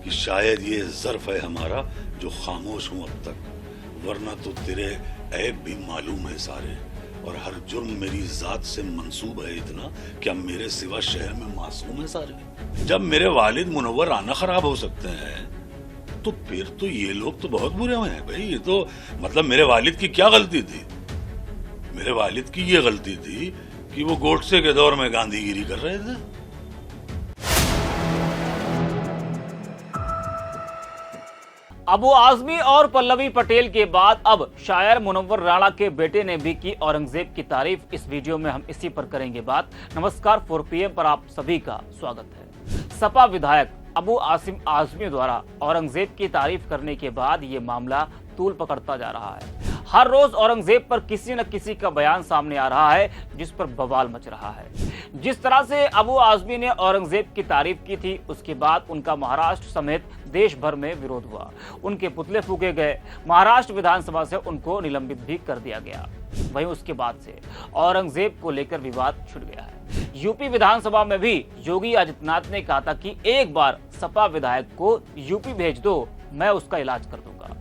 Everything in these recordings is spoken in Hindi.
कि शायद ये ज़र्फ है हमारा जो खामोश हूं अब तक, वरना तो तेरे ऐब भी मालूम है सारे, और हर जुर्म मेरी जात से मंसूब है इतना, क्या मेरे सिवा शहर में मासूम है सारे। जब मेरे वालिद मुनव्वर आना खराब हो सकते हैं तो फिर तो ये लोग तो बहुत बुरे हुए हैं भाई। ये तो मतलब मेरे वालिद की क्या गलती थी? मेरे वालिद की ये गलती थी कि वो गोडसे के दौर में गांधीगिरी कर रहे थे। अबू आजमी और पल्लवी पटेल के बाद अब शायर मुनव्वर राणा के बेटे ने भी की औरंगजेब की तारीफ। इस वीडियो में हम इसी पर करेंगे बात। नमस्कार, 4 PM पर आप सभी का स्वागत है। सपा विधायक अबू आसिम आजमी द्वारा औरंगजेब की तारीफ करने के बाद ये मामला तूल पकड़ता जा रहा है। हर रोज औरंगजेब पर किसी न किसी का बयान सामने आ रहा है जिस पर बवाल मच रहा है। जिस तरह से अबू आजमी ने औरंगजेब की तारीफ की थी, उसके बाद उनका महाराष्ट्र समेत देश भर में विरोध हुआ, उनके पुतले फूके गए, महाराष्ट्र विधानसभा से उनको निलंबित भी कर दिया गया। वहीं उसके बाद से औरंगजेब को लेकर विवाद छिड़ गया है। यूपी विधानसभा में भी योगी आदित्यनाथ ने कहा था कि एक बार सपा विधायक को यूपी भेज दो, मैं उसका इलाज कर दूंगा।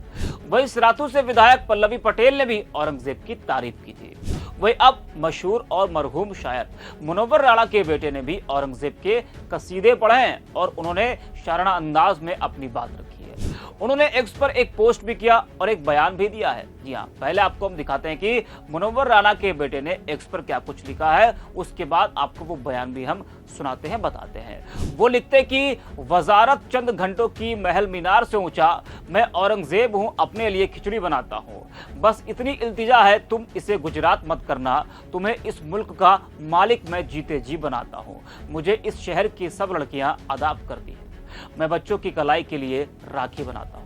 वहीं सिराथू से विधायक पल्लवी पटेल ने भी औरंगजेब की तारीफ की थी। वहीं अब मशहूर और मरहूम शायर मुनव्वर राणा के बेटे ने भी औरंगजेब के कसीदे पढ़े हैं और उन्होंने शाराना अंदाज में अपनी बात रखी है। उन्होंने एक्स पर एक पोस्ट भी किया और एक बयान भी दिया है। जी हाँ, पहले आपको हम दिखाते हैं कि मुनव्वर राणा के बेटे ने एक्स पर क्या कुछ लिखा है, उसके बाद आपको वो बयान भी हम सुनाते हैं, बताते हैं। वो लिखते कि वजारत चंद घंटों की महल मीनार से ऊंचा, मैं औरंगजेब हूं, अपने लिए खिचड़ी बनाता हूं, बस इतनी इल्तिजा है तुम इसे गुजरात मत करना, तुम्हें इस मुल्क का मालिक मैं जीते जी बनाता हूं, मुझे इस शहर की सब लड़कियां अदाप करती हैं, मैं बच्चों की कलाई के लिए राखी बनाता हूं।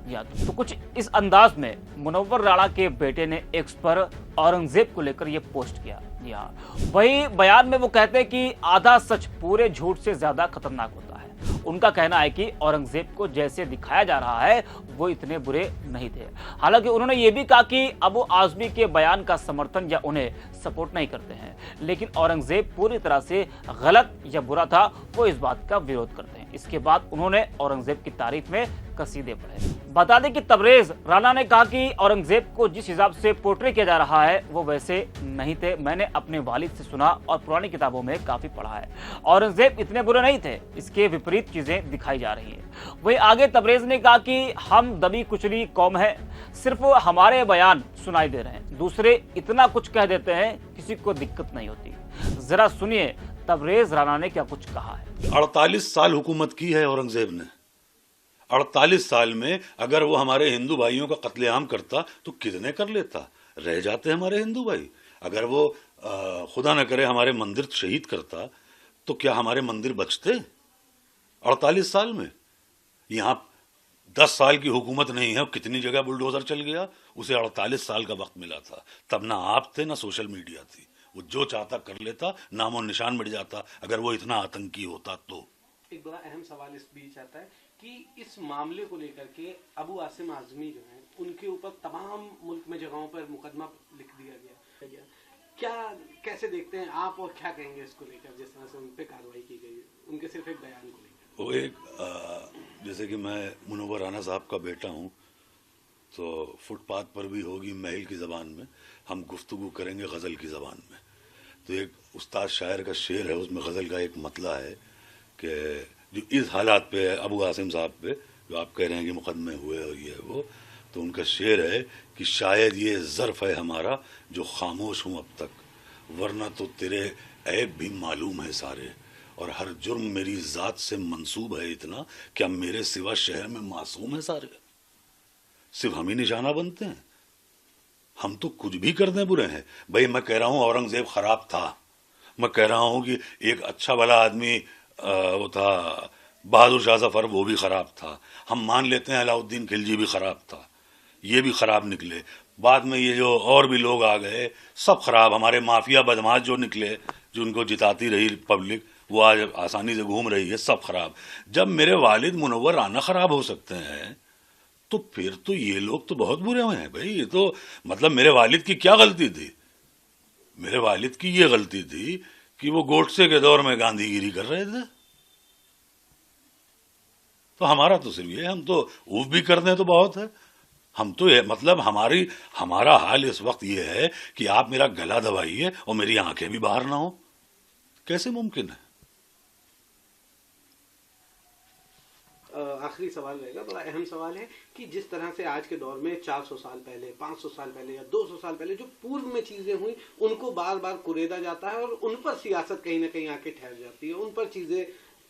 या तो कुछ इस अंदाज में मुनव्वर राणा के बेटे ने एक्स पर औरंगजेब को लेकर यह पोस्ट किया। जी हाँ, वही बयान में वो कहते हैं कि आधा सच पूरे झूठ से ज्यादा खतरनाक होता है। उनका कहना है कि औरंगजेब को जैसे दिखाया जा रहा है वो इतने बुरे नहीं थे। हालांकि उन्होंने ये भी कहा कि अबू आजमी के बयान का समर्थन या उन्हें सपोर्ट नहीं करते हैं, लेकिन औरंगजेब पूरी तरह से गलत या बुरा था, वो इस बात का विरोध करते हैं। इसके बाद उन्होंने औरंगजेब की तारीफ में कसीदे पढ़े। बता दें कि तबरेज राणा ने कहा कि औरंगजेब को जिस हिसाब से पोर्ट्रे किया जा रहा है वो वैसे नहीं थे, मैंने अपने वालिद से सुना और पुरानी किताबों में काफी पढ़ा है, औरंगजेब इतने बुरे नहीं थे, इसके विपरीत चीजें दिखाई जा रही है। वही आगे तबरेज ने कहा कि हम दबी कुचली कौम है, सिर्फ हमारे बयान सुनाई दे रहे हैं, दूसरे इतना कुछ कह देते हैं किसी को दिक्कत नहीं होती। जरा सुनिए तबरेज राणा ने क्या कुछ कहा है। 48 साल हुकूमत की है औरंगजेब ने। 48 साल में अगर वो हमारे हिंदू भाइयों का कत्लेआम करता तो कितने कर लेता, रह जाते हमारे हिंदू भाई। अगर वो खुदा न करे हमारे मंदिर शहीद करता तो क्या हमारे मंदिर बचते? 48 साल में यहाँ 10 साल की हुकूमत नहीं है, कितनी जगह बुलडोजर चल गया, उसे 48 साल का वक्त मिला था। तब ना आप थे ना सोशल मीडिया थी, वो जो चाहता कर लेता, नामो निशान मिट जाता। अगर वो इतना आतंकी होता तो। एक बड़ा अहम सवाल इस बीच आता है कि इस मामले को लेकर के अबू आसिम आजमी जो हैं उनके ऊपर तमाम मुल्क में जगहों पर मुकदमा लिख दिया गया। क्या कैसे देखते हैं आप और क्या कहेंगे इसको लेकर, जिस तरह से उन पर कार्रवाई की गई उनके सिर्फ एक बयान को लेकर? वो एक जैसे कि मैं मुनव्वर राणा साहब का बेटा हूँ तो फुटपाथ पर भी होगी महल की ज़बान में, हम गुफ्तगू करेंगे गज़ल की ज़बान में। तो एक उस्ताद शायर का शेर है, उसमें गज़ल का एक मतला है कि जो इस हालात पे है अबू आसिम साहब पे, जो आप कह रहे हैं कि मुकदमे हुए और ये वो, तो उनका शेर है कि शायद ये ज़र्फ है हमारा जो खामोश हूँ अब तक, वरना तो तेरे ऐब भी मालूम है सारे, और हर जुर्म मेरी ज़ात से मंसूब है इतना, क्या मेरे सिवा शहर में मासूम है सारे। सिर्फ हम ही निशाना बनते हैं, हम तो कुछ भी कर दें बुरे हैं। भाई मैं कह रहा हूँ औरंगजेब खराब था, मैं कह रहा हूँ कि एक अच्छा भला आदमी वो था बहादुर शाह जफर, वो भी खराब था। हम मान लेते हैं अलाउद्दीन खिलजी भी खराब था, ये भी खराब निकले। बाद में ये जो और भी लोग आ गए सब खराब, हमारे माफिया बदमाश जो निकले, जो उनको जिताती रही पब्लिक, वो आज आसानी से घूम रही है, सब खराब। जब मेरे वालिद मुनव्वर राणा खराब हो सकते हैं तो फिर तो ये लोग तो बहुत बुरे हुए हैं भाई। ये तो मतलब मेरे वालिद की क्या गलती थी? मेरे वालिद की ये गलती थी कि वो गोडसे के दौर में गांधीगिरी कर रहे थे। तो हमारा तो सिर्फ ये, हम तो ऊफ भी कर दें तो बहुत है। हम तो ये मतलब हमारा हाल इस वक्त ये है कि आप मेरा गला दबाइए और मेरी आंखें भी बाहर ना हो, कैसे मुमकिन है? आखिरी सवाल रहेगा, बड़ा अहम सवाल है कि जिस तरह से आज के दौर में 400 साल पहले, 500 साल पहले या 200 साल पहले जो पूर्व में चीजें हुई उनको बार बार कुरेदा जाता है और उन पर सियासत कहीं ना कहीं आके ठहर जाती है, उन पर चीजें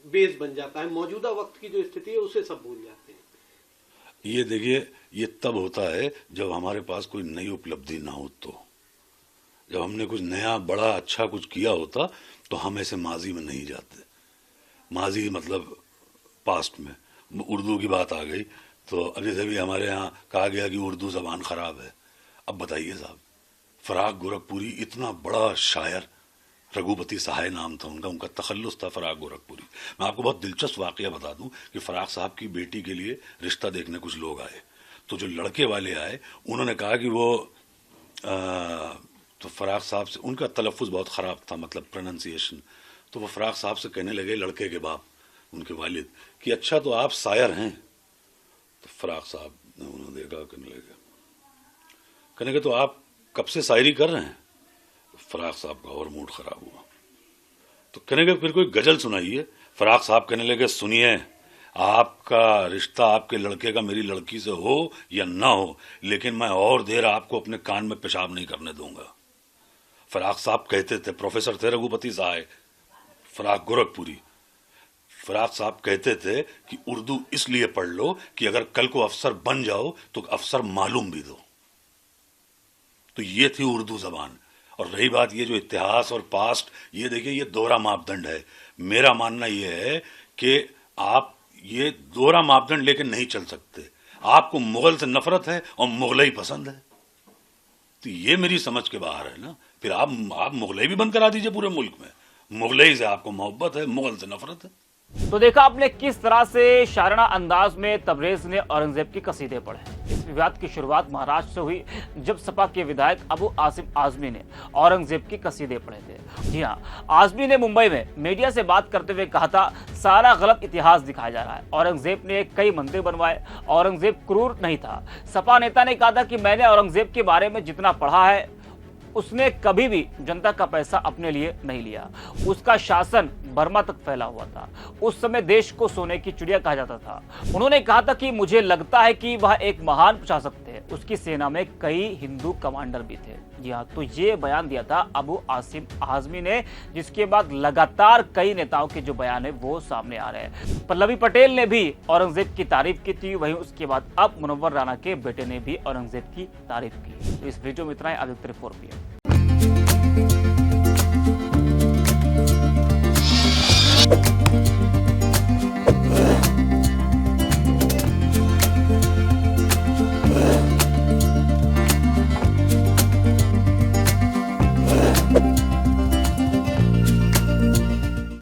बेस बन जाता है, मौजूदा वक्त की जो स्थिति है उसे सब भूल जाते हैं। ये देखिए, ये तब होता है जब हमारे पास कोई नई उपलब्धि ना हो, तो जब हमने कुछ नया बड़ा अच्छा कुछ किया होता तो हम ऐसे माजी में नहीं जाते। माजी मतलब पास्ट में उर्दू की बात आ गई तो अभी से भी हमारे यहाँ कहा गया कि उर्दू जबान खराब है। अब बताइए साहब, फराग गोरखपुरी इतना बड़ा शायर, रघुपति सहाय नाम था उनका तखल्लुस था फराग गोरखपुरी। मैं आपको बहुत दिलचस्प वाकया बता दूं कि फराग साहब की बेटी के लिए रिश्ता देखने कुछ लोग आए, तो जो लड़के वाले आए उन्होंने कहा कि वो तो फराग साहब से, उनका तलफ़ुज़ बहुत ख़राब था, मतलब प्रोनंसिएशन, तो वो फराग साहब से कहने लगे, लड़के के बाप, उनके वालिद, कि अच्छा तो आप शायर हैं? तो फराग साहब ने उन्हें देखा, कहने लगे तो आप कब से शायरी कर रहे हैं? फराग साहब का और मूड खराब हुआ, तो कहने लगे फिर कोई गजल सुनाइए। फराग साहब कहने लगे, सुनिए, आपका रिश्ता आपके लड़के का मेरी लड़की से हो या ना हो, लेकिन मैं और देर आपको अपने कान में पेशाब नहीं करने दूंगा। फराग साहब कहते थे, प्रोफेसर थे रघुपति साहब फराग गोरखपुरी, फराग साहब कहते थे कि उर्दू इसलिए पढ़ लो कि अगर कल को अफसर बन जाओ तो अफसर मालूम भी दो। तो ये थी उर्दू जबान। और रही बात ये जो इतिहास और पास्ट, ये देखिए, ये दोहरा मापदंड है। मेरा मानना ये है कि आप ये दोहरा मापदंड लेकर नहीं चल सकते। आपको मुगल से नफरत है और मुगलई पसंद है, तो ये मेरी समझ के बाहर है ना। फिर आप मुगलई भी बंद करा दीजिए पूरे मुल्क में। मुगलई से आपको मोहब्बत है, मुगल से नफरत है। तो देखा आपने किस तरह से शायराना अंदाज में तबरेज ने औरंगजेब की कसीदे पढ़े। इस विवाद की शुरुआत महाराष्ट्र से हुई जब सपा के विधायक अबू आसिम आजमी ने औरंगजेब की कसीदे पढ़े थे। जी हाँ, आजमी ने मुंबई में मीडिया से बात करते हुए कहा था, सारा गलत इतिहास दिखाया जा रहा है, औरंगजेब ने कई मंदिर बनवाए, औरंगजेब क्रूर नहीं था। सपा नेता ने कहा था कि मैंने औरंगजेब के बारे में जितना पढ़ा है, उसने कभी भी जनता का पैसा अपने लिए नहीं लिया। उसका शासन बर्मा तक फैला हुआ था। उस समय देश को सोने की चिड़िया कहा जाता था। उन्होंने कहा था कि मुझे लगता है कि वह एक महान प्रशासक थे। उसकी सेना में कई हिंदू कमांडर भी थे। जी हाँ, तो ये बयान दिया था अबू आसिम आजमी ने, जिसके बाद लगातार कई नेताओं के जो बयान है वो सामने आ रहे हैं। पल्लवी पटेल ने भी औरंगजेब की तारीफ की थी, वहीं उसके बाद अब मुनव्वर राणा के बेटे ने भी औरंगजेब की तारीफ की। तो इस वीडियो में इतना ही। अधिकतर 4 PM।